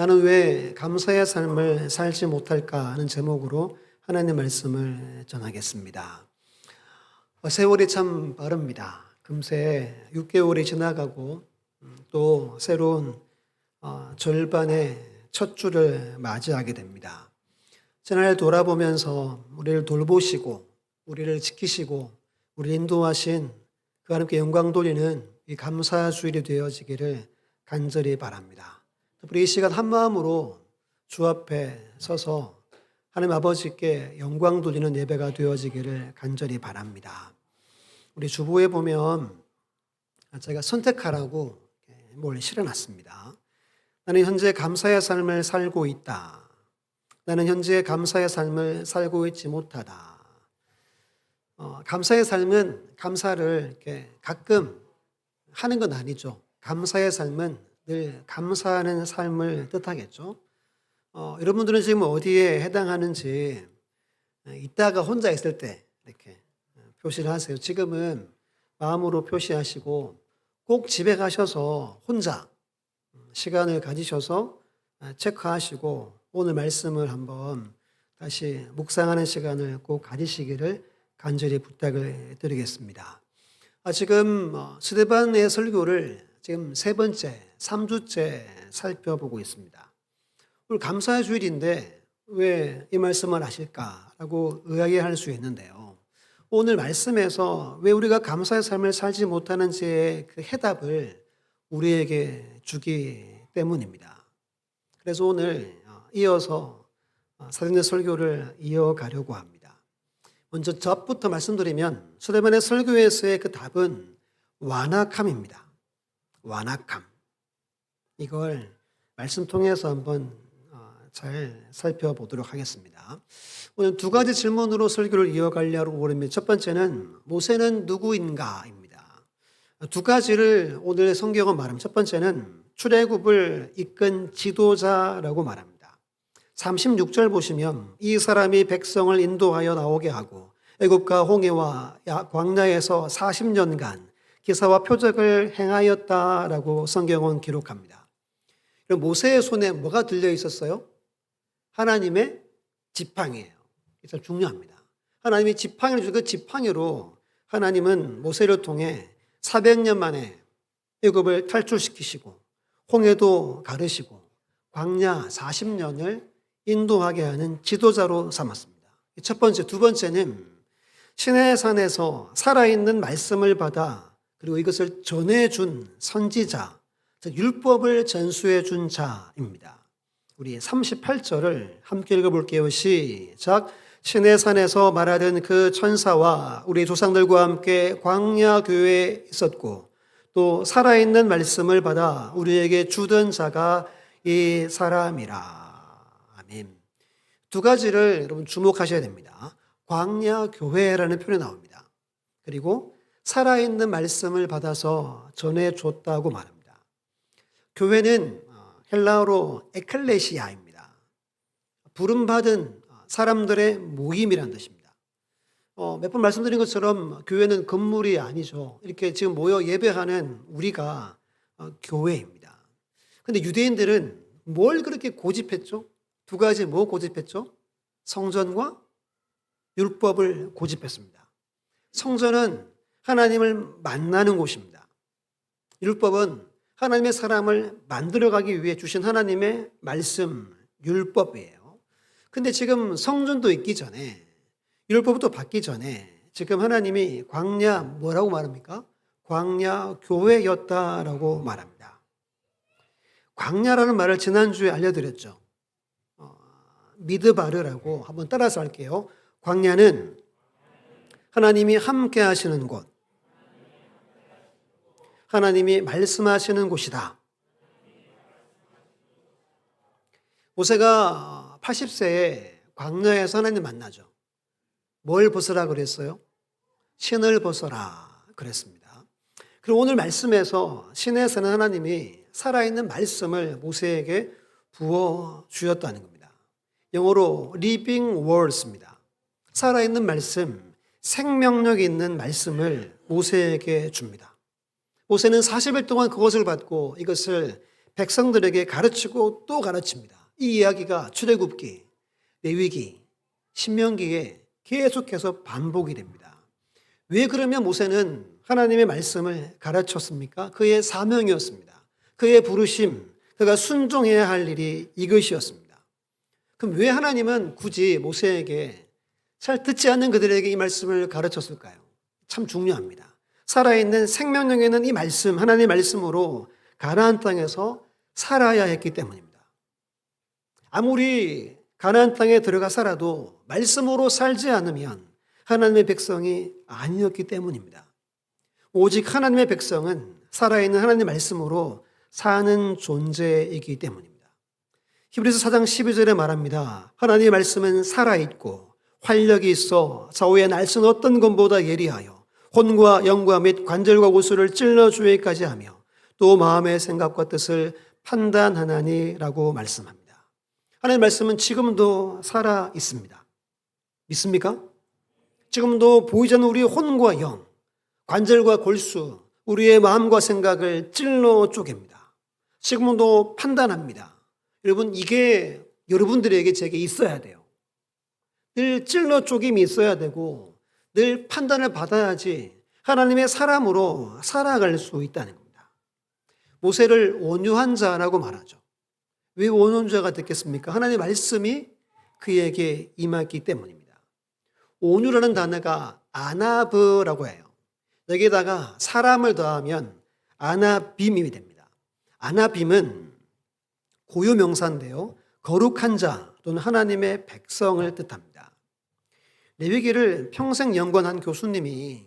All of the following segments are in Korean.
나는 왜 감사의 삶을 살지 못할까 하는 제목으로 하나님의 말씀을 전하겠습니다. 세월이 참 빠릅니다. 금세 6개월이 지나가고 또 새로운 절반의 첫 주를 맞이하게 됩니다. 지난해 돌아보면서 우리를 돌보시고 우리를 지키시고 우리를 인도하신 그 하나님께 영광 돌리는 이 감사 주일이 되어지기를 간절히 바랍니다. 우리 이 시간 한 마음으로 주 앞에 서서 하나님 아버지께 영광 돌리는 예배가 되어지기를 간절히 바랍니다. 우리 주보에 보면 제가 선택하라고 뭘 실어놨습니다. 나는 현재 감사의 삶을 살고 있다. 나는 현재 감사의 삶을 살고 있지 못하다. 감사의 삶은 감사를 이렇게 가끔 하는 건 아니죠. 감사의 삶은 늘 감사하는 삶을 뜻하겠죠. 여러분들은 지금 어디에 해당하는지 이따가 혼자 있을 때 이렇게 표시를 하세요. 지금은 마음으로 표시하시고 꼭 집에 가셔서 혼자 시간을 가지셔서 체크하시고 오늘 말씀을 한번 다시 묵상하는 시간을 꼭 가지시기를 간절히 부탁을 드리겠습니다. 지금 스데반의 설교를 지금 3주째 살펴보고 있습니다. 오늘 감사의 주일인데 왜 이 말씀을 하실까라고 의아해할 수 있는데요. 오늘 말씀에서 왜 우리가 감사의 삶을 살지 못하는지의 그 해답을 우리에게 주기 때문입니다. 그래서 오늘 이어서 사도행전 설교를 이어가려고 합니다. 먼저 저부터 말씀드리면 스데반의 설교에서의 그 답은 완악함입니다. 완악함. 이걸 말씀 통해서 한번 잘 살펴보도록 하겠습니다. 오늘 두 가지 질문으로 설교를 이어가려고 합니다. 첫 번째는 모세는 누구인가입니다. 두 가지를 오늘 성경은 말합니다. 첫 번째는 출애굽을 이끈 지도자라고 말합니다. 36절 보시면 이 사람이 백성을 인도하여 나오게 하고 애굽과 홍해와 광야에서 40년간 기사와 표적을 행하였다라고 성경은 기록합니다. 그럼 모세의 손에 뭐가 들려 있었어요? 하나님의 지팡이에요. 이게 중요합니다. 하나님이 지팡이를 주고 그 지팡이로 하나님은 모세를 통해 400년 만에 애굽을 탈출시키시고 홍해도 가르시고 광야 40년을 인도하게 하는 지도자로 삼았습니다. 첫 번째, 두 번째는 시내산에서 살아있는 말씀을 받아 그리고 이것을 전해준 선지자, 즉 율법을 전수해준 자입니다. 우리 38절을 함께 읽어볼게요. 시작. 시내산에서 말하던 그 천사와 우리 조상들과 함께 광야 교회에 있었고 또 살아있는 말씀을 받아 우리에게 주던 자가 이 사람이라. 아멘. 두 가지를 여러분 주목하셔야 됩니다. 광야 교회라는 표현이 나옵니다. 그리고 살아있는 말씀을 받아서 전해줬다고 말합니다. 교회는 헬라어로 에클레시아입니다. 부름받은 사람들의 모임이라는 뜻입니다. 몇 번 말씀드린 것처럼 교회는 건물이 아니죠. 이렇게 지금 모여 예배하는 우리가 교회입니다. 그런데 유대인들은 뭘 그렇게 고집했죠? 두 가지 뭐 고집했죠? 성전과 율법을 고집했습니다. 성전은 하나님을 만나는 곳입니다. 율법은 하나님의 사람을 만들어가기 위해 주신 하나님의 말씀, 율법이에요. 근데 지금 성전도 있기 전에, 율법도 받기 전에 지금 하나님이 광야 뭐라고 말합니까? 광야 교회였다라고 말합니다. 광야라는 말을 지난주에 알려드렸죠. 미드바르라고 한번 따라서 할게요. 광야는 하나님이 함께 하시는 곳, 하나님이 말씀하시는 곳이다. 모세가 80세에 광야에서 하나님 만나죠. 뭘 벗어라 그랬어요? 신을 벗어라 그랬습니다. 그리고 오늘 말씀에서 신에서는 하나님이 살아있는 말씀을 모세에게 부어 주었다는 겁니다. 영어로 living words입니다. 살아있는 말씀, 생명력 있는 말씀을 모세에게 줍니다. 모세는 40일 동안 그것을 받고 이것을 백성들에게 가르치고 또 가르칩니다. 이 이야기가 출애굽기, 레위기, 신명기에 계속해서 반복이 됩니다. 왜 그러면 모세는 하나님의 말씀을 가르쳤습니까? 그의 사명이었습니다. 그의 부르심, 그가 순종해야 할 일이 이것이었습니다. 그럼 왜 하나님은 굳이 모세에게 잘 듣지 않는 그들에게 이 말씀을 가르쳤을까요? 참 중요합니다. 살아있는 생명력에는 이 말씀, 하나님의 말씀으로 가나안 땅에서 살아야 했기 때문입니다. 아무리 가나안 땅에 들어가 살아도 말씀으로 살지 않으면 하나님의 백성이 아니었기 때문입니다. 오직 하나님의 백성은 살아있는 하나님의 말씀으로 사는 존재이기 때문입니다. 히브리서 4장 12절에 말합니다. 하나님의 말씀은 살아있고 활력이 있어 좌우의 날선 어떤 것보다 예리하여 혼과 영과 및 관절과 고수를 찔러 주의까지 하며 또 마음의 생각과 뜻을 판단하나니라고 말씀합니다. 하나님의 말씀은 지금도 살아 있습니다. 믿습니까? 지금도 보이지 않는 우리의 혼과 영, 관절과 골수, 우리의 마음과 생각을 찔러 쪼갭니다. 지금도 판단합니다. 여러분, 이게 여러분들에게 제게 있어야 돼요. 늘 찔러 쪼김이 있어야 되고 늘 판단을 받아야지 하나님의 사람으로 살아갈 수 있다는 겁니다. 모세를 온유한 자라고 말하죠. 왜 온유한 자가 됐겠습니까? 하나님의 말씀이 그에게 임했기 때문입니다. 온유라는 단어가 아나브라고 해요. 여기에다가 사람을 더하면 아나빔이 됩니다. 아나빔은 고유명사인데요. 거룩한 자 또는 하나님의 백성을 뜻합니다. 레위기를 평생 연구한 교수님이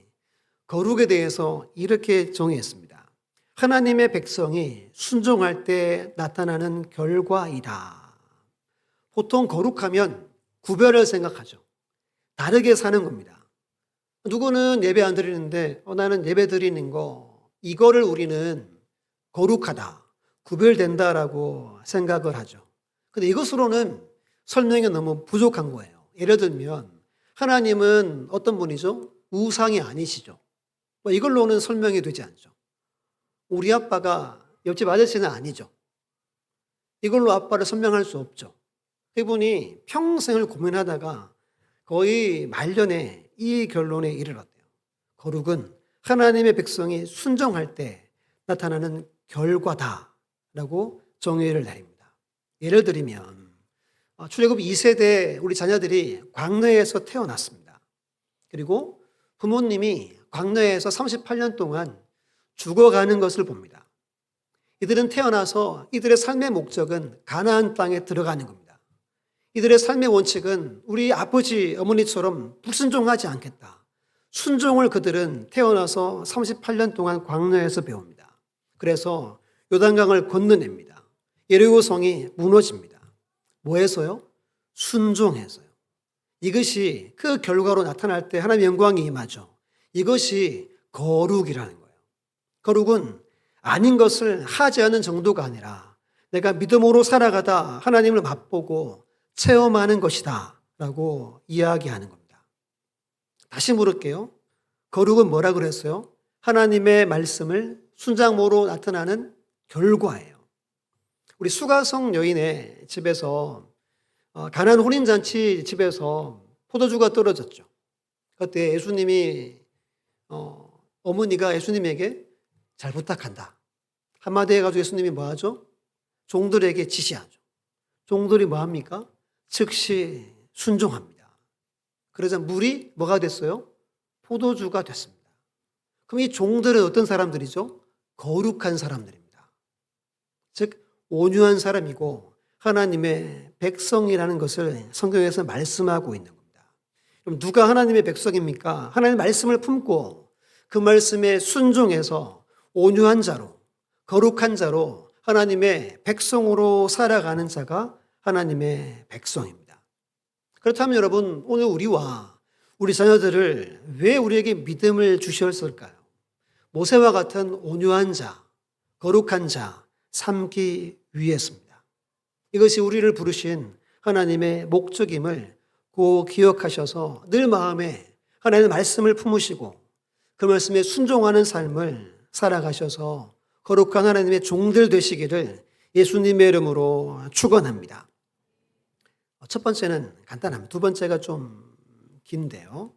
거룩에 대해서 이렇게 정의했습니다. 하나님의 백성이 순종할 때 나타나는 결과이다. 보통 거룩하면 구별을 생각하죠. 다르게 사는 겁니다. 누구는 예배 안 드리는데 나는 예배 드리는 거 이거를 우리는 거룩하다, 구별된다라고 생각을 하죠. 근데 이것으로는 설명이 너무 부족한 거예요. 예를 들면 하나님은 어떤 분이죠? 우상이 아니시죠. 이걸로는 설명이 되지 않죠. 우리 아빠가 옆집 아저씨는 아니죠. 이걸로 아빠를 설명할 수 없죠. 이분이 평생을 고민하다가 거의 말년에 이 결론에 이르렀대요. 거룩은 하나님의 백성이 순종할 때 나타나는 결과다라고 정의를 내립니다. 예를 들면 출애굽 2세대 우리 자녀들이 광야에서 태어났습니다. 그리고 부모님이 광야에서 38년 동안 죽어가는 것을 봅니다. 이들은 태어나서 이들의 삶의 목적은 가나안 땅에 들어가는 겁니다. 이들의 삶의 원칙은 우리 아버지, 어머니처럼 불순종하지 않겠다. 순종을 그들은 태어나서 38년 동안 광야에서 배웁니다. 그래서 요단강을 건너냅니다. 예리고성이 무너집니다. 뭐해서요? 순종해서요. 이것이 그 결과로 나타날 때 하나님의 영광이 임하죠. 이것이 거룩이라는 거예요. 거룩은 아닌 것을 하지 않는 정도가 아니라 내가 믿음으로 살아가다 하나님을 맛보고 체험하는 것이다 라고 이야기하는 겁니다. 다시 물을게요. 거룩은 뭐라 그랬어요? 하나님의 말씀을 순장모로 나타나는 결과예요. 우리 수가성 여인의 집에서 가나안 혼인잔치 집에서 포도주가 떨어졌죠. 그때 예수님이 어머니가 예수님에게 잘 부탁한다. 한마디 해가지고 예수님이 뭐 하죠? 종들에게 지시하죠. 종들이 뭐 합니까? 즉시 순종합니다. 그러자 물이 뭐가 됐어요? 포도주가 됐습니다. 그럼 이 종들은 어떤 사람들이죠? 거룩한 사람들입니다. 즉 온유한 사람이고 하나님의 백성이라는 것을 성경에서 말씀하고 있는 겁니다. 그럼 누가 하나님의 백성입니까? 하나님의 말씀을 품고 그 말씀에 순종해서 온유한 자로 거룩한 자로 하나님의 백성으로 살아가는 자가 하나님의 백성입니다. 그렇다면 여러분 오늘 우리와 우리 자녀들을 왜 우리에게 믿음을 주셨을까요? 모세와 같은 온유한 자, 거룩한 자 삼기 위해서입니다. 이것이 우리를 부르신 하나님의 목적임을 꼭 기억하셔서 늘 마음에 하나님의 말씀을 품으시고 그 말씀에 순종하는 삶을 살아가셔서 거룩한 하나님의 종들 되시기를 예수님의 이름으로 축원합니다. 첫 번째는 간단합니다. 두 번째가 좀 긴데요.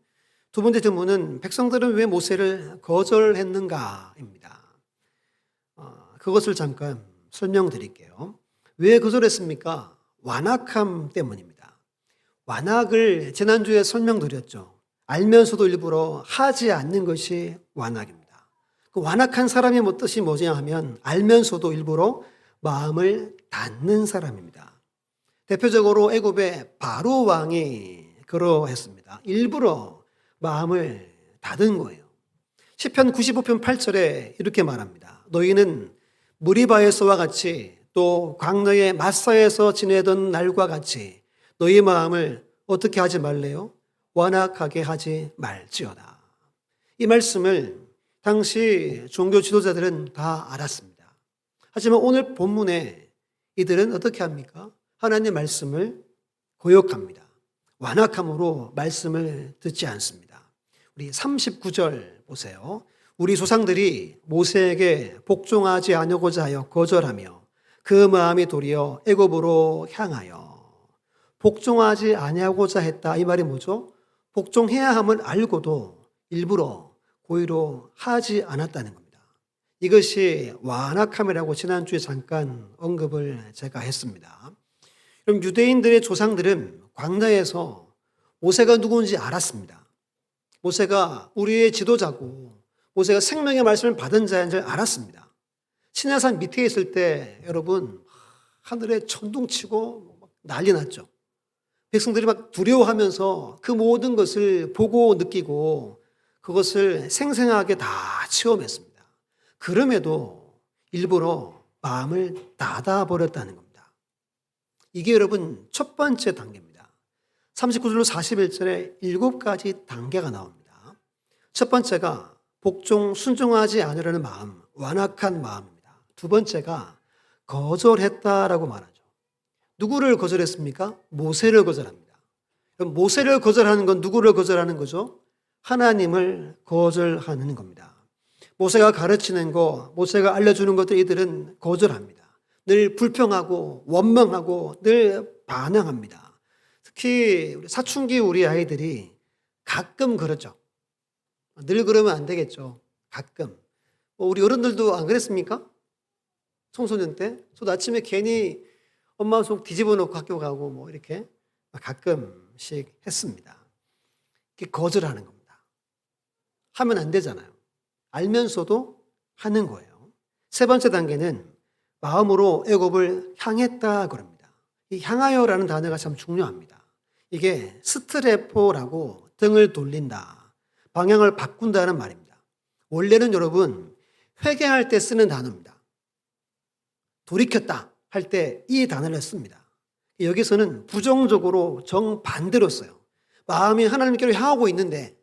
두 번째 질문은 백성들은 왜 모세를 거절했는가입니다. 그것을 잠깐 설명드릴게요. 왜 거절했습니까? 완악함 때문입니다. 완악을 지난주에 설명드렸죠. 알면서도 일부러 하지 않는 것이 완악입니다. 그 완악한 사람의 뜻이 뭐냐 하면 알면서도 일부러 마음을 닫는 사람입니다. 대표적으로 애굽의 바로 왕이 그러했습니다. 일부러 마음을 닫은 거예요. 시편 95편 8절에 이렇게 말합니다. 너희는 무리바에서와 같이 또 광야의 마사에서 지내던 날과 같이 너희 마음을 어떻게 하지 말래요? 완악하게 하지 말지어다. 이 말씀을 당시 종교 지도자들은 다 알았습니다. 하지만 오늘 본문에 이들은 어떻게 합니까? 하나님의 말씀을 고역합니다. 완악함으로 말씀을 듣지 않습니다. 우리 39절 보세요. 우리 조상들이 모세에게 복종하지 않으고자 하여 거절하며 그 마음이 도리어 애굽으로 향하여 복종하지 아니하고자 했다. 이 말이 뭐죠? 복종해야 함을 알고도 일부러 고의로 하지 않았다는 겁니다. 이것이 완악함이라고 지난주에 잠깐 언급을 제가 했습니다. 그럼 유대인들의 조상들은 광야에서 모세가 누구인지 알았습니다. 모세가 우리의 지도자고 모세가 생명의 말씀을 받은 자인 줄 알았습니다. 시내산 밑에 있을 때 여러분 하늘에 천둥치고 난리 났죠. 백성들이 막 두려워하면서 그 모든 것을 보고 느끼고 그것을 생생하게 다 체험했습니다. 그럼에도 일부러 마음을 닫아버렸다는 겁니다. 이게 여러분 첫 번째 단계입니다. 39절로 41절에 7가지 단계가 나옵니다. 첫 번째가 복종, 순종하지 않으려는 마음, 완악한 마음입니다. 두 번째가 거절했다라고 말하죠. 누구를 거절했습니까? 모세를 거절합니다. 그럼 모세를 거절하는 건 누구를 거절하는 거죠? 하나님을 거절하는 겁니다. 모세가 가르치는 거, 모세가 알려주는 것들 이들은 거절합니다. 늘 불평하고 원망하고 늘 반항합니다. 특히 우리 사춘기 우리 아이들이 가끔 그러죠. 늘 그러면 안 되겠죠. 가끔. 우리 어른들도 안 그랬습니까? 청소년 때? 저도 아침에 괜히 엄마 속 뒤집어 놓고 학교 가고 뭐 이렇게 가끔씩 했습니다. 이렇게 거절하는 겁니다. 하면 안 되잖아요. 알면서도 하는 거예요. 세 번째 단계는 마음으로 애굽을 향했다 그럽니다. 이 향하여라는 단어가 참 중요합니다. 이게 스트레포라고 등을 돌린다, 방향을 바꾼다는 말입니다. 원래는 여러분 회개할 때 쓰는 단어입니다. 돌이켰다 할 때 이 단어를 씁니다. 여기서는 부정적으로 정반대로 써요. 마음이 하나님께로 향하고 있는데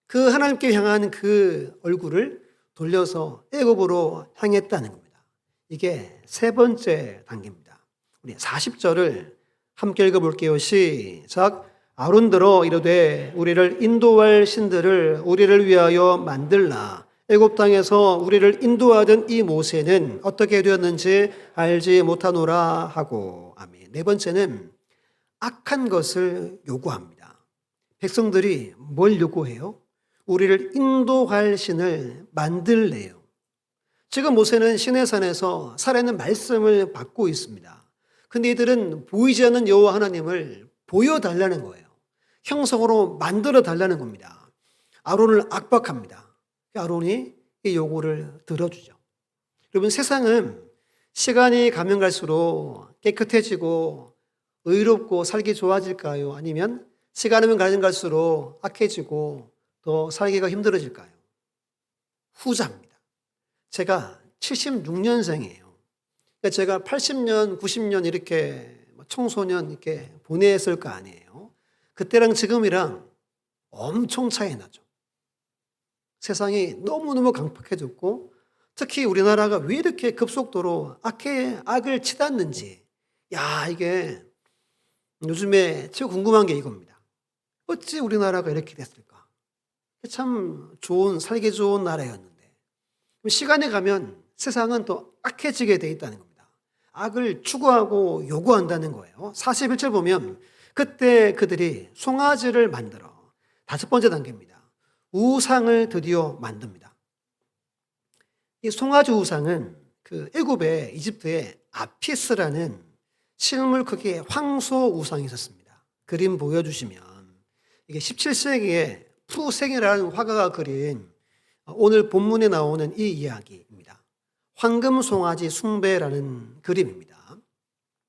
그 하나님께 향하는 그 얼굴을 돌려서 애굽으로 향했다는 겁니다. 이게 세 번째 단계입니다. 우리 40절을 함께 읽어볼게요. 시작. 아론들어 이르되 우리를 인도할 신들을 우리를 위하여 만들라. 애굽 땅에서 우리를 인도하던 이 모세는 어떻게 되었는지 알지 못하노라 하고. 아멘. 네 번째는 악한 것을 요구합니다. 백성들이 뭘 요구해요? 우리를 인도할 신을 만들래요. 지금 모세는 시내산에서 살아있는 말씀을 받고 있습니다. 근데 이들은 보이지 않는 여호와 하나님을 보여달라는 거예요. 형성으로 만들어 달라는 겁니다. 아론을 압박합니다. 아론이 이 요구를 들어주죠. 여러분 세상은 시간이 가면 갈수록 깨끗해지고 의롭고 살기 좋아질까요? 아니면 시간이 가면 갈수록 악해지고 더 살기가 힘들어질까요? 후자입니다. 제가 76년생이에요. 그러니까 제가 80년, 90년 이렇게 청소년 이렇게 보냈을 거 아니에요. 그때랑 지금이랑 엄청 차이 나죠. 세상이 너무너무 강팍해졌고 특히 우리나라가 왜 이렇게 급속도로 악을 치닫는지 이게 요즘에 제일 궁금한 게 이겁니다. 어찌 우리나라가 이렇게 됐을까? 참 살기 좋은 나라였는데 시간이 가면 세상은 또 악해지게 돼 있다는 겁니다. 악을 추구하고 요구한다는 거예요. 41절 보면 그때 그들이 송아지를 만들어, 다섯 번째 단계입니다. 우상을 드디어 만듭니다. 이 송아지 우상은 그 애굽의 이집트의 아피스라는 실물 크기의 황소 우상이 있었습니다. 그림 보여주시면 이게 17세기에 푸생이라는 화가가 그린 오늘 본문에 나오는 이 이야기입니다. 황금 송아지 숭배라는 그림입니다.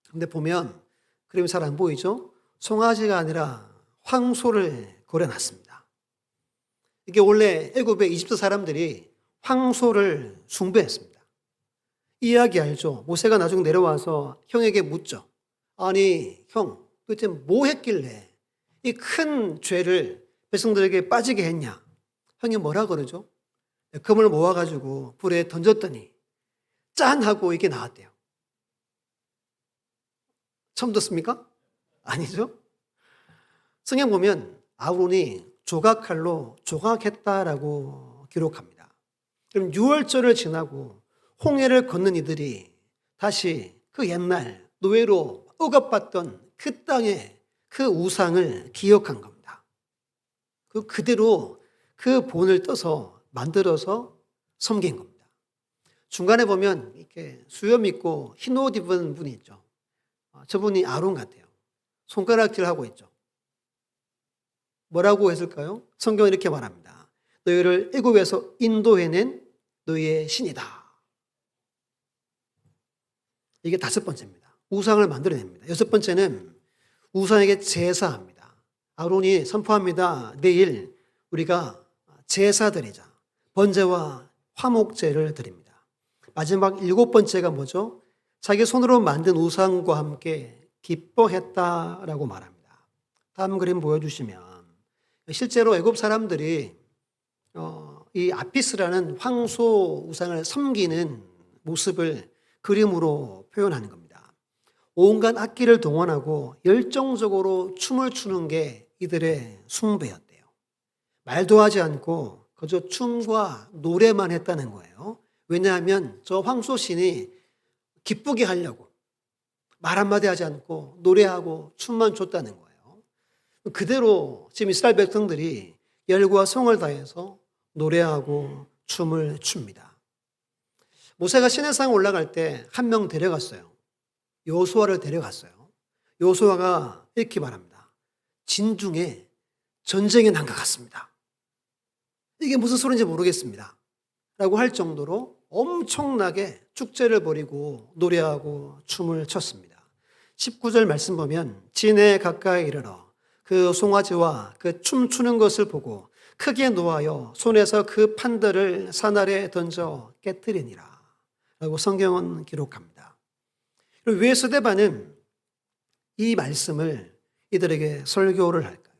근데 보면 그림이 잘 안 보이죠? 송아지가 아니라 황소를 그려놨습니다. 이게 원래 애굽의 이집트 사람들이 황소를 숭배했습니다. 이 이야기 알죠? 모세가 나중에 내려와서 형에게 묻죠. 아니 형, 도대체 뭐 했길래 이 큰 죄를 백성들에게 빠지게 했냐? 형이 뭐라 그러죠? 금을 모아가지고 불에 던졌더니 짠 하고 이게 나왔대요. 처음 듣습니까? 아니죠? 성경 보면 아론이 조각칼로 조각했다라고 기록합니다. 그럼 6월절을 지나고 홍해를 건넌 이들이 다시 그 옛날 노예로 억압받던 그 땅의 그 우상을 기억한 겁니다. 그대로 그 본을 떠서 만들어서 섬긴 겁니다. 중간에 보면 이렇게 수염 있고 흰 옷 입은 분이 있죠. 저분이 아론 같아요. 손가락질 하고 있죠. 뭐라고 했을까요? 성경은 이렇게 말합니다. 너희를 애굽에서 인도해낸 너희의 신이다. 이게 다섯 번째입니다. 우상을 만들어냅니다. 여섯 번째는 우상에게 제사합니다. 아론이 선포합니다. 내일 우리가 제사 드리자. 번제와 화목제를 드립니다. 마지막 일곱 번째가 뭐죠? 자기 손으로 만든 우상과 함께 기뻐했다라고 말합니다. 다음 그림 보여주시면 실제로 애굽 사람들이 이 아피스라는 황소 우상을 섬기는 모습을 그림으로 표현하는 겁니다. 온갖 악기를 동원하고 열정적으로 춤을 추는 게 이들의 숭배였대요. 말도 하지 않고 그저 춤과 노래만 했다는 거예요. 왜냐하면 저 황소 신이 기쁘게 하려고 말 한마디 하지 않고 노래하고 춤만 췄다는 거예요. 그대로 지금 이스라엘 백성들이 열과 성을 다해서 노래하고 춤을 춥니다. 모세가 시내산 올라갈 때 한 명 데려갔어요. 여호수아를 데려갔어요. 여호수아가 이렇게 말합니다. 진중에 전쟁이 난 것 같습니다. 이게 무슨 소리인지 모르겠습니다. 라고 할 정도로 엄청나게 축제를 벌이고 노래하고 춤을 췄습니다. 19절 말씀 보면 진에 가까이 이르러 그 송아지와 그 춤추는 것을 보고 크게 노하여 손에서 그 판들을 산 아래 던져 깨뜨리니라 라고 성경은 기록합니다. 왜 스데반은 이 말씀을 이들에게 설교를 할까요?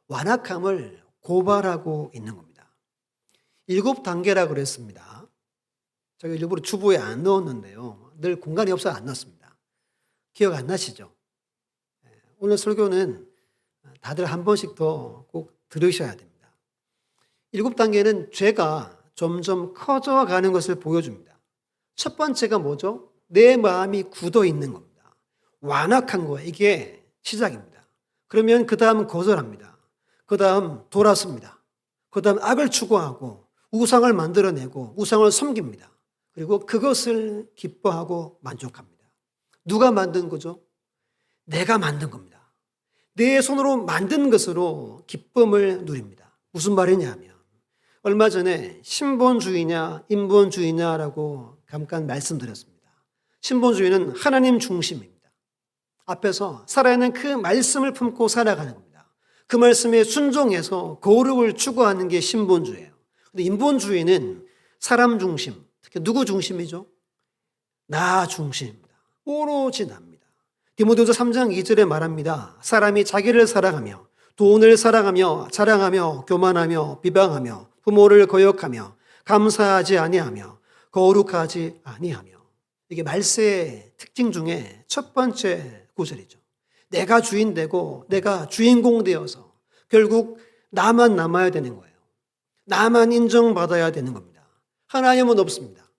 완악함을 고발하고 있는 겁니다. 7단계라고 그랬습니다. 제가 일부러 주보에 안 넣었는데요. 늘 공간이 없어서 안 넣었습니다. 기억 안 나시죠? 오늘 설교는 다들 한 번씩 더 꼭 들으셔야 됩니다. 7단계는 죄가 점점 커져가는 것을 보여줍니다. 첫 번째가 뭐죠? 내 마음이 굳어 있는 겁니다. 완악한 거예요. 이게 시작입니다. 그러면 그 다음 거절합니다. 그 다음 돌아섭니다. 그 다음 악을 추구하고 우상을 만들어내고 우상을 섬깁니다. 그리고 그것을 기뻐하고 만족합니다. 누가 만든 거죠? 내가 만든 겁니다. 내 손으로 만든 것으로 기쁨을 누립니다. 무슨 말이냐 하면 얼마 전에 신본주의냐 인본주의냐라고 잠깐 말씀드렸습니다. 신본주의는 하나님 중심입니다. 앞에서 살아있는 그 말씀을 품고 살아가는 겁니다. 그 말씀에 순종해서 거룩을 추구하는 게 신본주의예요. 근데 인본주의는 사람 중심, 특히 누구 중심이죠? 나 중심입니다. 오로지 납니다. 디모데후서 3장 2절에 말합니다. 사람이 자기를 사랑하며 돈을 사랑하며 자랑하며 교만하며 비방하며 부모를 거역하며 감사하지 아니하며 거룩하지 아니하며 이게 말세의 특징 중에 첫 번째 구절이죠. 내가 주인 되고 내가 주인공 되어서 결국 나만 남아야 되는 거예요. 나만 인정받아야 되는 겁니다. 하나님은 없습니다.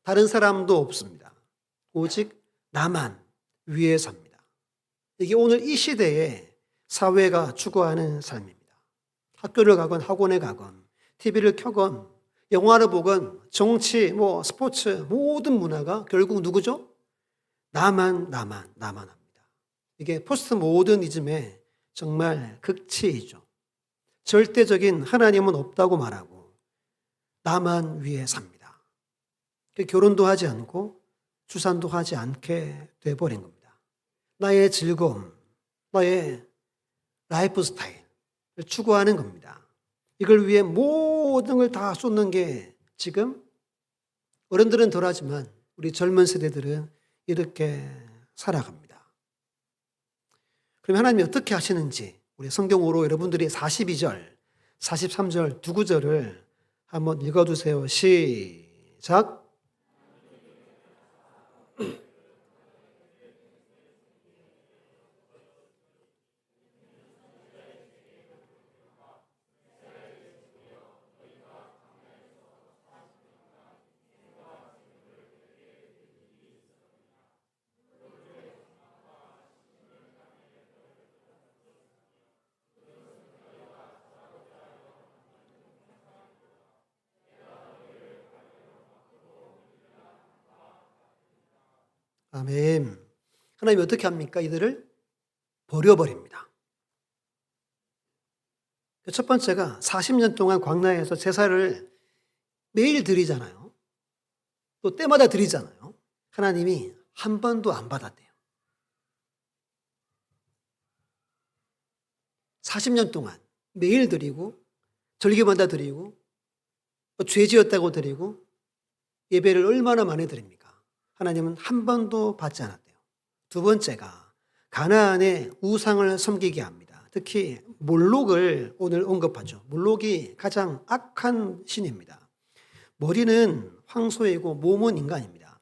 다른 사람도 없습니다. 오직 나만 위에 삽니다. 이게 오늘 이 시대에 사회가 추구하는 삶입니다. 학교를 가건 학원에 가건 TV를 켜건 영화를 보건 정치, 스포츠 모든 문화가 결국 누구죠? 나만 합니다. 이게 포스트 모더니즘의 정말 극치이죠. 절대적인 하나님은 없다고 말하고 나만 위에 삽니다. 결혼도 하지 않고 주산도 하지 않게 돼버린 겁니다. 나의 즐거움, 나의 라이프 스타일을 추구하는 겁니다. 이걸 위해 모든 걸 다 쏟는 게 지금 어른들은 덜하지만 우리 젊은 세대들은 이렇게 살아갑니다. 그럼 하나님이 어떻게 하시는지 우리 성경으로 여러분들이 42절, 43절 두 구절을 한번 읽어주세요. 시작. 아멘. 하나님이 어떻게 합니까? 이들을 버려버립니다. 첫 번째가 40년 동안 광야에서 제사를 매일 드리잖아요. 또 때마다 드리잖아요. 하나님이 한 번도 안 받았대요. 40년 동안 매일 드리고 절기마다 드리고 죄 지었다고 드리고 예배를 얼마나 많이 드립니까? 하나님은 한 번도 받지 않았대요. 두 번째가 가나안의 우상을 섬기게 합니다. 특히 몰록을 오늘 언급하죠. 몰록이 가장 악한 신입니다. 머리는 황소이고 몸은 인간입니다.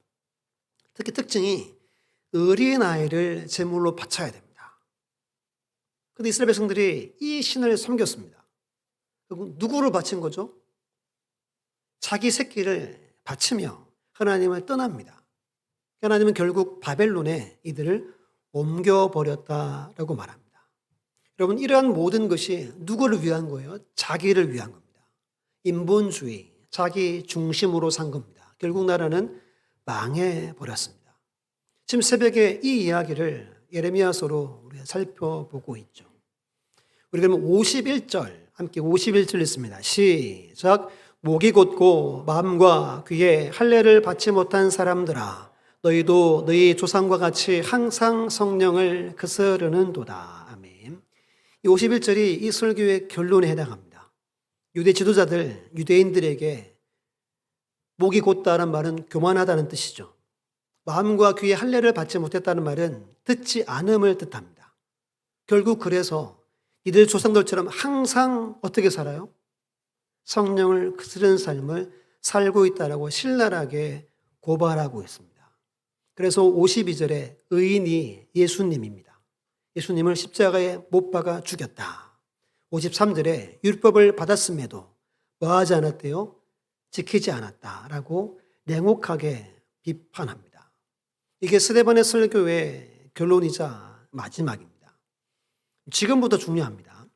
특히 특징이 어린아이를 제물로 바쳐야 됩니다. 그런데 이스라엘 백성들이 이 신을 섬겼습니다. 누구를 바친 거죠? 자기 새끼를 바치며 하나님을 떠납니다. 하나님은 결국 바벨론에 이들을 옮겨버렸다라고 말합니다. 여러분, 이러한 모든 것이 누구를 위한 거예요? 자기를 위한 겁니다. 인본주의, 자기 중심으로 산 겁니다. 결국 나라는 망해버렸습니다. 지금 새벽에 이 이야기를 예레미야서로 우리가 살펴보고 있죠. 우리 그러면 51절, 함께 51절 읽습니다. 시작. 목이 곧고 마음과 귀에 할례를 받지 못한 사람들아, 너희도 너희 조상과 같이 항상 성령을 거스르는도다. 아멘. 이 51절이 이 설교의 결론에 해당합니다. 유대 지도자들, 유대인들에게 목이 곧다는 말은 교만하다는 뜻이죠. 마음과 귀에 할례를 받지 못했다는 말은 듣지 않음을 뜻합니다. 결국 그래서 이들 조상들처럼 항상 어떻게 살아요? 성령을 거스르는 삶을 살고 있다라고 신랄하게 고발하고 있습니다. 그래서 52절에 의인이 예수님입니다. 예수님을 십자가에 못 박아 죽였다. 53절에 율법을 받았음에도 뭐하지 않았대요? 지키지 않았다라고 냉혹하게 비판합니다. 이게 스데반의 설교의 결론이자 마지막입니다. 지금부터 중요합니다.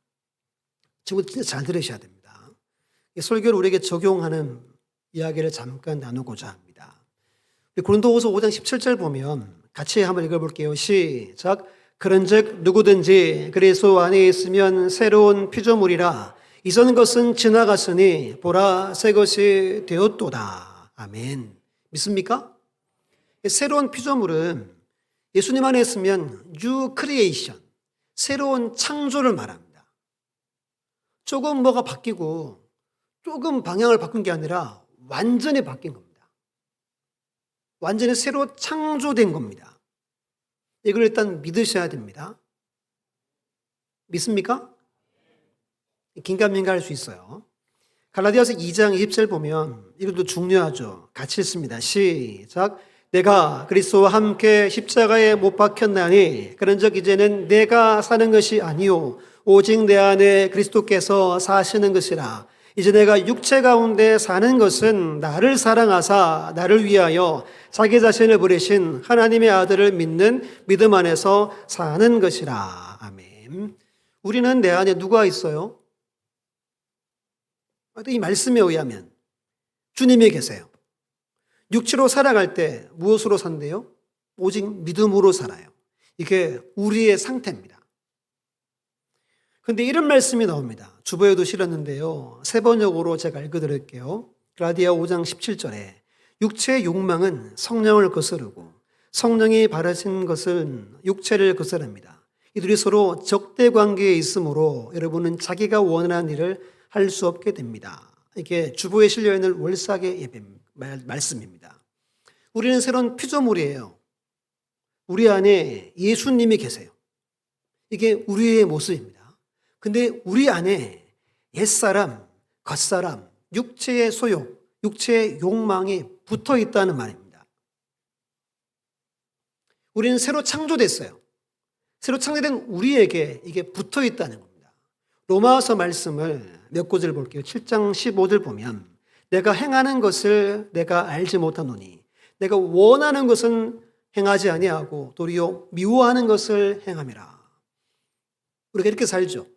지금부터 진짜 잘 들으셔야 됩니다. 이 설교를 우리에게 적용하는 이야기를 잠깐 나누고자 합니다. 고린도후서 5장 17절 보면 같이 한번 읽어볼게요. 시작. 그런즉 누구든지 그리스도 안에 있으면 새로운 피조물이라 이전 것은 지나갔으니 보라 새 것이 되었도다. 아멘. 믿습니까? 새로운 피조물은 예수님 안에 있으면 new creation, 새로운 창조를 말합니다. 조금 뭐가 바뀌고 조금 방향을 바꾼 게 아니라 완전히 바뀐 겁니다. 완전히 새로 창조된 겁니다. 이걸 일단 믿으셔야 됩니다. 믿습니까? 긴가민가 할 수 있어요. 갈라디아서 2장 20절 보면 이것도 중요하죠. 같이 읽습니다. 시작. 내가 그리스도와 함께 십자가에 못 박혔나니 그런즉 이제는 내가 사는 것이 아니요 오직 내 안에 그리스도께서 사시는 것이라. 이제 내가 육체 가운데 사는 것은 나를 사랑하사 나를 위하여 자기 자신을 버리신 하나님의 아들을 믿는 믿음 안에서 사는 것이라. 아멘. 우리는 내 안에 누가 있어요? 이 말씀에 의하면 주님이 계세요. 육체로 살아갈 때 무엇으로 산대요? 오직 믿음으로 살아요. 이게 우리의 상태입니다. 그런데 이런 말씀이 나옵니다. 주보에도 실었는데요. 세 번역으로 제가 읽어드릴게요. 갈라디아 5장 17절에 육체의 욕망은 성령을 거스르고 성령이 바라신 것은 육체를 거스릅니다. 이들이 서로 적대 관계에 있으므로 여러분은 자기가 원하는 일을 할 수 없게 됩니다. 이게 주보에 실려 있는 월삭의 예배 말씀입니다. 우리는 새로운 피조물이에요. 우리 안에 예수님이 계세요. 이게 우리의 모습입니다. 근데 우리 안에 옛사람, 겉사람, 육체의 소욕, 육체의 욕망이 붙어 있다는 말입니다. 우리는 새로 창조됐어요. 새로 창조된 우리에게 이게 붙어 있다는 겁니다. 로마서 말씀을 몇 구절 볼게요. 7장 15절 보면 내가 행하는 것을 내가 알지 못하노니 내가 원하는 것은 행하지 아니하고 도리어 미워하는 것을 행함이라. 우리가 이렇게 살죠.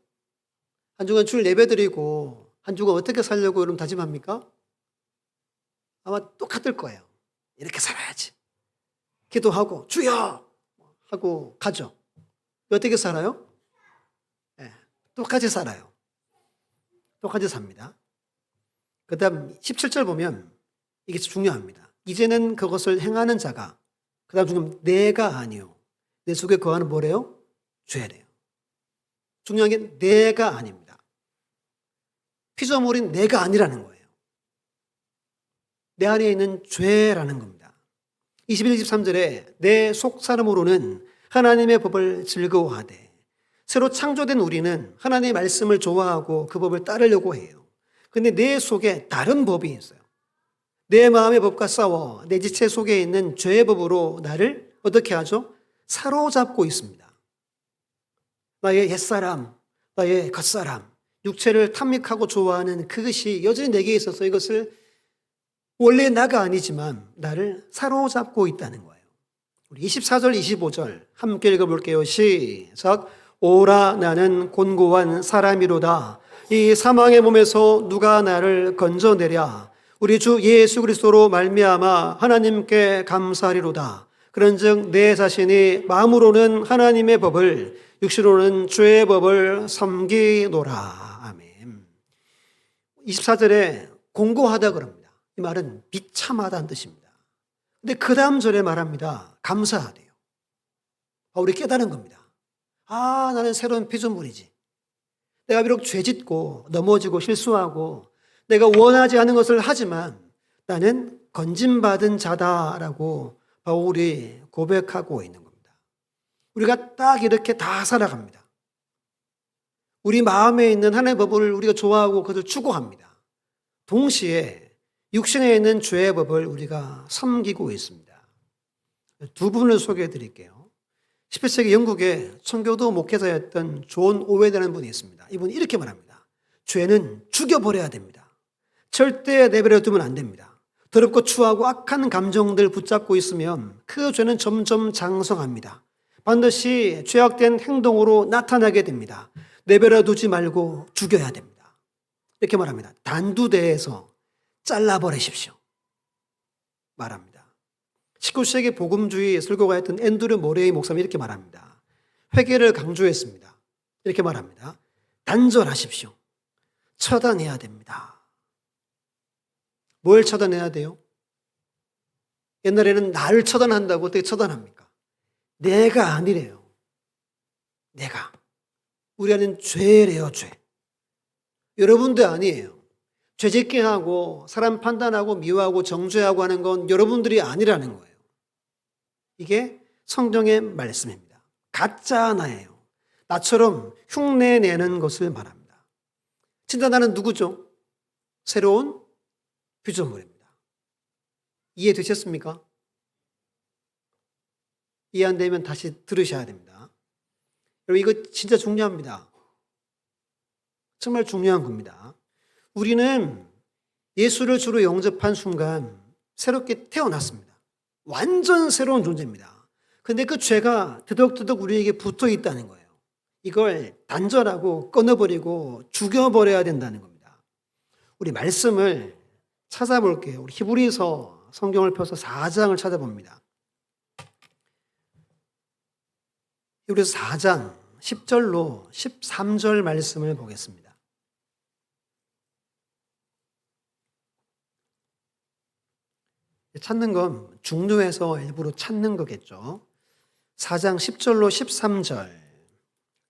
한 주간 주일 예배드리고 한 주간 어떻게 살려고 여러분 다짐합니까? 아마 똑같을 거예요. 이렇게 살아야지. 기도하고 주여 하고 가죠. 어떻게 살아요? 네, 똑같이 살아요. 똑같이 삽니다. 그 다음 17절 보면 이게 중요합니다. 이제는 그것을 행하는 자가 그 다음 중요한 내가 아니요. 내 속에 거하는 뭐래요? 죄래요. 중요한 게 내가 아닙니다. 피조물인 내가 아니라는 거예요. 내 안에 있는 죄라는 겁니다. 21, 23절에 내 속사람으로는 하나님의 법을 즐거워하되 새로 창조된 우리는 하나님의 말씀을 좋아하고 그 법을 따르려고 해요. 근데 내 속에 다른 법이 있어요. 내 마음의 법과 싸워 내 지체 속에 있는 죄의 법으로 나를 어떻게 하죠? 사로잡고 있습니다. 나의 옛사람, 나의 겉사람, 육체를 탐닉하고 좋아하는 그것이 여전히 내게 있어서 이것을 원래 나가 아니지만 나를 사로잡고 있다는 거예요. 우리 24절, 25절 함께 읽어볼게요. 시작. 오라 나는 곤고한 사람이로다. 이 사망의 몸에서 누가 나를 건져내랴. 우리 주 예수 그리스도로 말미암아 하나님께 감사하리로다. 그런즉 내 자신이 마음으로는 하나님의 법을 육신으로는 죄의 법을 섬기노라. 아멘. 24절에 공고하다 그럽니다. 이 말은 비참하다는 뜻입니다. 근데 그 다음 절에 말합니다. 감사하대요. 우리 깨달은 겁니다. 나는 새로운 피조물이지. 내가 비록 죄짓고 넘어지고 실수하고 내가 원하지 않은 것을 하지만 나는 건진받은 자다라고 바울이 고백하고 있는 겁니다. 우리가 딱 이렇게 다 살아갑니다. 우리 마음에 있는 하나님의 법을 우리가 좋아하고 그것을 추구합니다. 동시에 육신에 있는 죄의 법을 우리가 섬기고 있습니다. 두 분을 소개해 드릴게요. 18세기 영국의 청교도 목회자였던 존 오웨드라는 분이 있습니다. 이분이 이렇게 말합니다. 죄는 죽여버려야 됩니다. 절대 내버려 두면 안 됩니다. 더럽고 추하고 악한 감정들 붙잡고 있으면 그 죄는 점점 장성합니다. 반드시 죄악된 행동으로 나타나게 됩니다. 내버려 두지 말고 죽여야 됩니다. 이렇게 말합니다. 단두대에서 잘라버리십시오. 말합니다. 19세기 복음주의 설교가였던 앤드류 모레이 목사님이 이렇게 말합니다. 회개를 강조했습니다. 이렇게 말합니다. 단절하십시오. 처단해야 됩니다. 뭘 처단해야 돼요? 옛날에는 나를 처단한다고 어떻게 처단합니까? 내가 아니래요. 내가. 우리 안에는 죄래요, 죄. 여러분도 아니에요. 죄짓게 하고 사람 판단하고 미워하고 정죄하고 하는 건 여러분들이 아니라는 거예요. 이게 성경의 말씀입니다. 가짜 나예요. 나처럼 흉내내는 것을 말합니다. 진짜 나는 누구죠? 새로운 피조물입니다. 이해되셨습니까? 이해 안 되면 다시 들으셔야 됩니다. 여러분 이거 진짜 중요합니다. 정말 중요한 겁니다. 우리는 예수를 주로 영접한 순간 새롭게 태어났습니다. 완전 새로운 존재입니다. 근데 그 죄가 드덕드덕 우리에게 붙어 있다는 거예요. 이걸 단절하고 끊어버리고 죽여버려야 된다는 겁니다. 우리 말씀을 찾아볼게요. 우리 히브리서 성경을 펴서 4장을 찾아봅니다. 히브리서 4장 10절로 13절 말씀을 보겠습니다. 찾는 건 중도에서 일부러 찾는 거겠죠. 4장 10절로 13절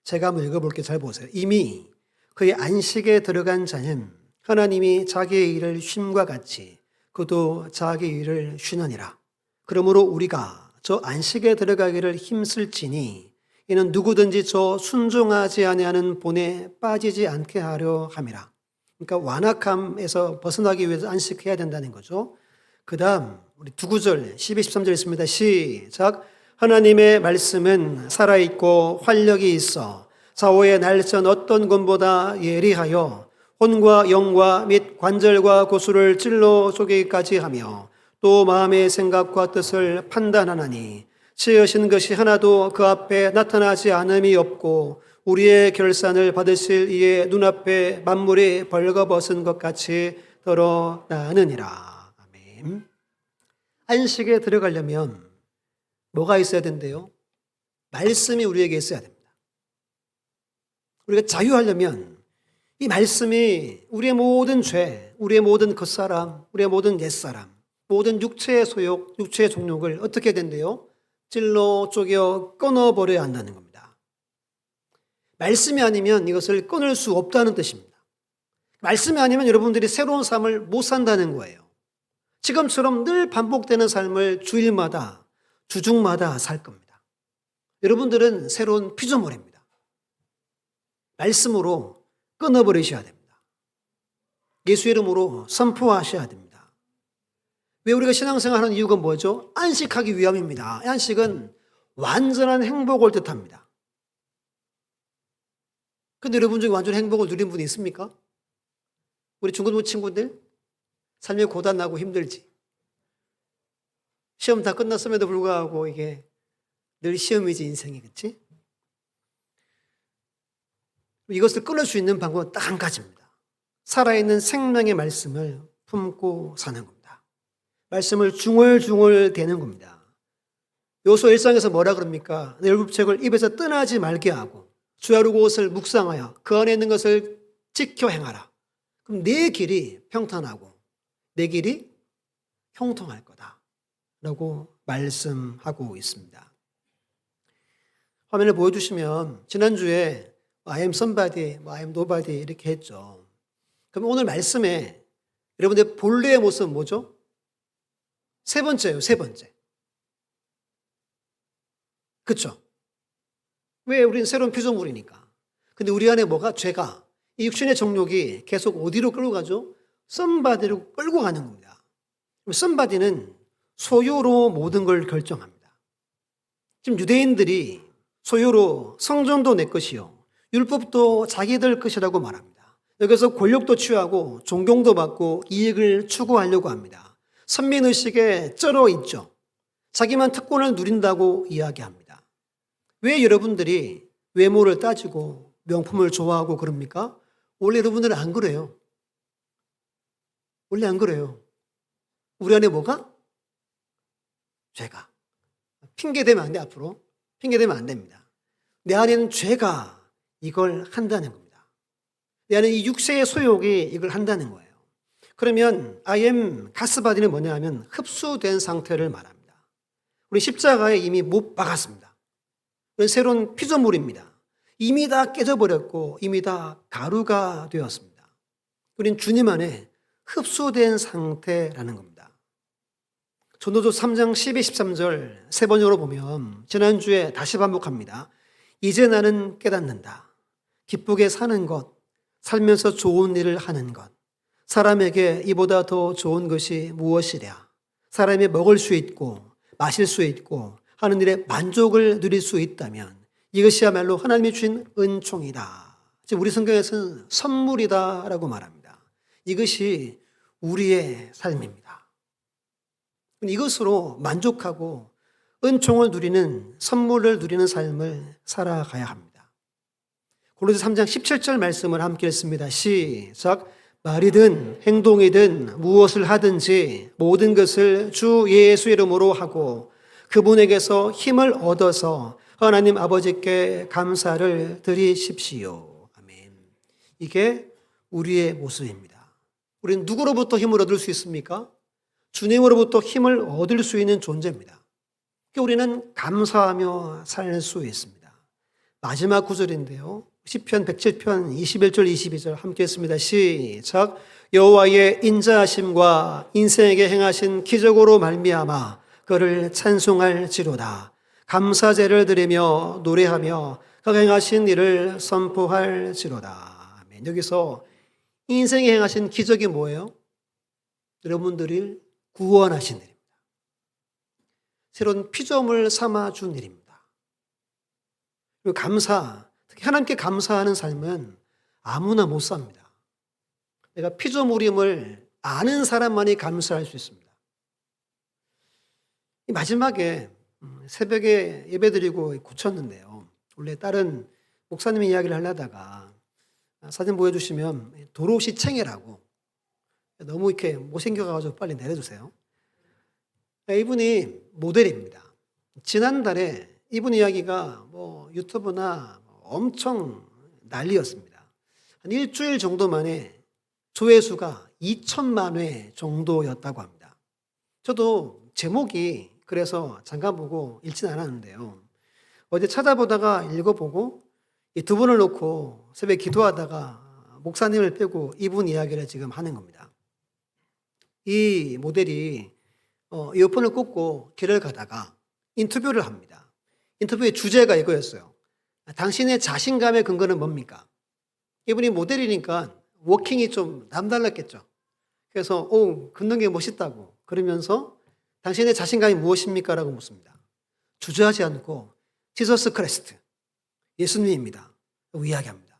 제가 한번 읽어볼게요. 잘 보세요. 이미 그의 안식에 들어간 자는 하나님이 자기의 일을 쉼과 같이 그도 자기의 일을 쉬느니라. 그러므로 우리가 저 안식에 들어가기를 힘쓸지니 이는 누구든지 저 순종하지 아니하는 본에 빠지지 않게 하려 함이라. 그러니까 완악함에서 벗어나기 위해서 안식해야 된다는 거죠. 그 다음 우리 두 구절 12, 13절 있습니다. 시작. 하나님의 말씀은 살아있고 활력이 있어 사오의 날선 어떤 검보다 예리하여 혼과 영과 및 관절과 고수를 찔러 쪼개기까지 하며 또 마음의 생각과 뜻을 판단하나니 지으신 것이 하나도 그 앞에 나타나지 않음이 없고 우리의 결산을 받으실 이의 눈앞에 만물이 벌거벗은 것 같이 드러나느니라. 아멘. 안식에 들어가려면 뭐가 있어야 된대요? 말씀이 우리에게 있어야 됩니다. 우리가 자유하려면 이 말씀이 우리의 모든 죄, 우리의 모든 겉사람, 우리의 모든 옛사람, 모든 육체의 소욕, 육체의 종욕을 어떻게 된대요? 찔러 쪼개 끊어버려야 한다는 겁니다. 말씀이 아니면 이것을 끊을 수 없다는 뜻입니다. 말씀이 아니면 여러분들이 새로운 삶을 못 산다는 거예요. 지금처럼 늘 반복되는 삶을 주일마다, 주중마다 살 겁니다. 여러분들은 새로운 피조물입니다. 말씀으로 끊어버리셔야 됩니다. 예수 이름으로 선포하셔야 됩니다. 왜 우리가 신앙생활하는 이유가 뭐죠? 안식하기 위함입니다. 안식은 완전한 행복을 뜻합니다. 근데 여러분 중에 완전 행복을 누린 분이 있습니까? 우리 중고등부 친구들 삶이 고단하고 힘들지. 시험 다 끝났음에도 불구하고 이게 늘 시험이지 인생이, 그렇지? 이것을 끊을 수 있는 방법은 딱 한 가지입니다. 살아있는 생명의 말씀을 품고 사는 겁니다. 말씀을 중얼중얼 대는 겁니다. 요소 1장에서 뭐라 그럽니까? 내 율법책을 입에서 떠나지 말게 하고 주야로 그것을 묵상하여 그 안에 있는 것을 지켜 행하라. 그럼 내 길이 평탄하고 내 길이 형통할 거다라고 말씀하고 있습니다. 화면을 보여주시면 지난주에 I am somebody, I am nobody 이렇게 했죠. 그럼 오늘 말씀에 여러분들 본래의 모습은 뭐죠? 세 번째예요. 세 번째. 그렇죠? 왜? 우리는 새로운 피조물이니까. 근데 우리 안에 뭐가? 죄가, 이 육신의 정욕이 계속 어디로 끌고 가죠? somebody로 끌고 가는 겁니다. somebody는 소유로 모든 걸 결정합니다. 지금 유대인들이 소유로 성전도 내 것이요 율법도 자기들 것이라고 말합니다. 여기서 권력도 취하고 존경도 받고 이익을 추구하려고 합니다. 선민의식에 쩔어 있죠. 자기만 특권을 누린다고 이야기합니다. 왜 여러분들이 외모를 따지고 명품을 좋아하고 그럽니까? 원래 여러분들은 안 그래요. 원래 안 그래요. 우리 안에 뭐가? 죄가. 핑계대면 안 돼, 앞으로. 핑계대면 안 됩니다. 내 안에는 죄가 이걸 한다는 겁니다. 내 안에 이 육체의 소욕이 이걸 한다는 거예요. 그러면 I am 가스바디는 뭐냐 하면 흡수된 상태를 말합니다. 우리 십자가에 이미 못 박았습니다. 우리는 새로운 피조물입니다. 이미 다 깨져버렸고 이미 다 가루가 되었습니다. 우리는 주님 안에 흡수된 상태라는 겁니다. 전도서 3장 12, 13절 세 번역으로 보면 지난주에 다시 반복합니다. 이제 나는 깨닫는다. 기쁘게 사는 것, 살면서 좋은 일을 하는 것. 사람에게 이보다 더 좋은 것이 무엇이랴. 사람이 먹을 수 있고 마실 수 있고 하는 일에 만족을 누릴 수 있다면 이것이야말로 하나님이 주신 은총이다. 지금 우리 성경에서는 선물이다라고 말합니다. 이것이 우리의 삶입니다. 이것으로 만족하고 은총을 누리는, 선물을 누리는 삶을 살아가야 합니다. 골로새 3장 17절 말씀을 함께 읽습니다. 시작. 말이든 행동이든 무엇을 하든지 모든 것을 주 예수 이름으로 하고 그분에게서 힘을 얻어서 하나님 아버지께 감사를 드리십시오. 아멘. 이게 우리의 모습입니다. 우리는 누구로부터 힘을 얻을 수 있습니까? 주님으로부터 힘을 얻을 수 있는 존재입니다. 우리는 감사하며 살 수 있습니다. 마지막 구절인데요. 시편 107편 21절 22절 함께 했습니다. 시작. 여호와의 인자하심과 인생에게 행하신 기적으로 말미암아 그를 찬송할지로다. 감사제를 드리며 노래하며 그가 행하신 일을 선포할지로다. 아멘. 여기서 인생에 행하신 기적이 뭐예요? 여러분들을 구원하신 일입니다. 새로운 피조물 삼아준 일입니다. 그리고 감사, 특히 하나님께 감사하는 삶은 아무나 못 삽니다. 내가 피조물임을 아는 사람만이 감사할 수 있습니다. 마지막에 새벽에 예배드리고 고쳤는데요. 원래 다른 목사님이 이야기를 하려다가 사진 보여주시면 도로시 챙이라고 너무 이렇게 못생겨가지고 빨리 내려주세요. 이분이 모델입니다. 지난달에 이분 이야기가 유튜브나 엄청 난리였습니다. 한 일주일 정도 만에 조회수가 2천만 회 정도였다고 합니다. 저도 제목이 그래서 잠깐 보고 읽지는 않았는데요. 어제 찾아보다가 읽어보고 이 두 분을 놓고 새벽에 기도하다가 목사님을 빼고 이분 이야기를 지금 하는 겁니다. 이 모델이 이어폰을 꽂고 길을 가다가 인터뷰를 합니다. 인터뷰의 주제가 이거였어요. 당신의 자신감의 근거는 뭡니까? 이분이 모델이니까 워킹이 좀 남달랐겠죠. 그래서 걷는 게 멋있다고 그러면서 당신의 자신감이 무엇입니까? 라고 묻습니다. 주저하지 않고 지저스 크리스트, 예수님입니다. 라고 이야기합니다.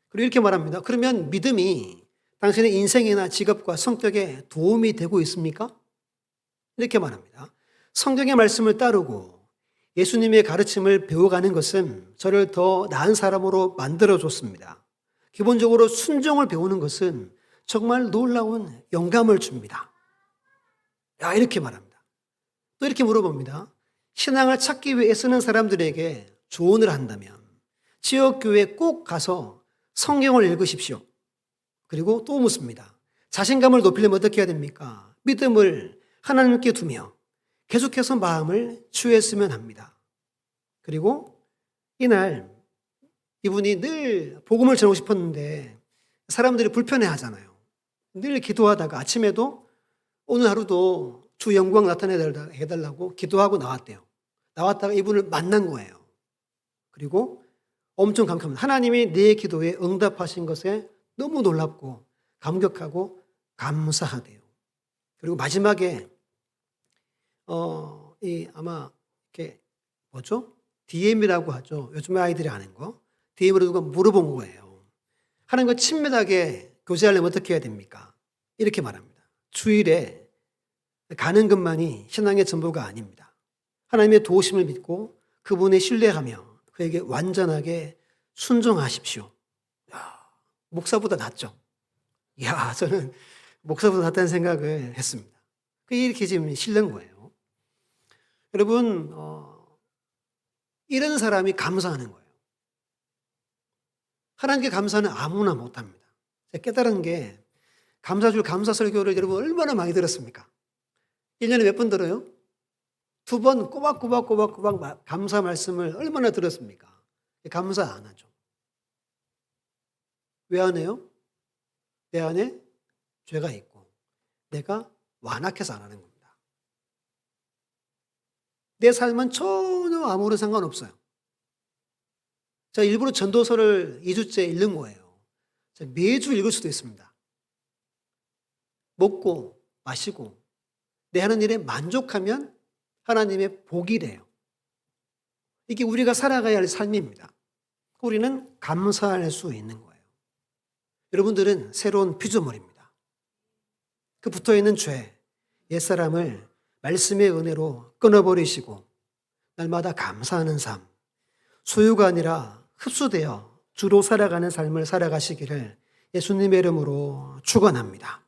그리고 이렇게 말합니다. 그러면 믿음이 당신의 인생이나 직업과 성격에 도움이 되고 있습니까? 이렇게 말합니다. 성경의 말씀을 따르고 예수님의 가르침을 배워가는 것은 저를 더 나은 사람으로 만들어줬습니다. 기본적으로 순종을 배우는 것은 정말 놀라운 영감을 줍니다. 이렇게 말합니다. 또 이렇게 물어봅니다. 신앙을 찾기 위해 애쓰는 사람들에게 조언을 한다면 지역교회에 꼭 가서 성경을 읽으십시오. 그리고 또 묻습니다. 자신감을 높이려면 어떻게 해야 됩니까? 믿음을 하나님께 두며 계속해서 마음을 치유했으면 합니다. 그리고 이날 이분이 늘 복음을 전하고 싶었는데 사람들이 불편해하잖아요. 늘 기도하다가 아침에도 오늘 하루도 주 영광 나타내달라고 기도하고 나왔대요. 나왔다가 이분을 만난 거예요. 그리고 엄청 감격합니다. 하나님이 내 기도에 응답하신 것에 너무 놀랍고 감격하고 감사하대요. 그리고 마지막에 아마 이렇게 DM이라고 하죠. 요즘에 아이들이 아는 거. DM으로 누가 물어본 거예요. 하나님과 친밀하게 교제하려면 어떻게 해야 됩니까? 이렇게 말합니다. 주일에 가는 것만이 신앙의 전부가 아닙니다. 하나님의 도우심을 믿고 그분의 신뢰하며 그에게 완전하게 순종하십시오. 목사보다 낫죠? 저는 목사보다 낫다는 생각을 했습니다. 이렇게 지금 실는 거예요. 여러분, 이런 사람이 감사하는 거예요. 하나님께 감사는 아무나 못합니다. 제가 깨달은 게 감사줄 감사 설교를 여러분 얼마나 많이 들었습니까? 1년에 몇 번 들어요? 2번 꼬박꼬박 감사 말씀을 얼마나 들었습니까? 감사 안 하죠. 왜 안 해요? 내 안에 죄가 있고 내가 완악해서 안 하는 겁니다. 내 삶은 전혀 아무런 상관없어요. 제가 일부러 전도서를 2주째 읽는 거예요. 매주 읽을 수도 있습니다. 먹고 마시고 내 하는 일에 만족하면 하나님의 복이래요. 이게 우리가 살아가야 할 삶입니다. 우리는 감사할 수 있는 거예요. 여러분들은 새로운 피조물입니다. 그 붙어있는 죄, 옛사람을 말씀의 은혜로 끊어버리시고 날마다 감사하는 삶, 소유가 아니라 흡수되어 주로 살아가는 삶을 살아가시기를 예수님의 이름으로 축원합니다.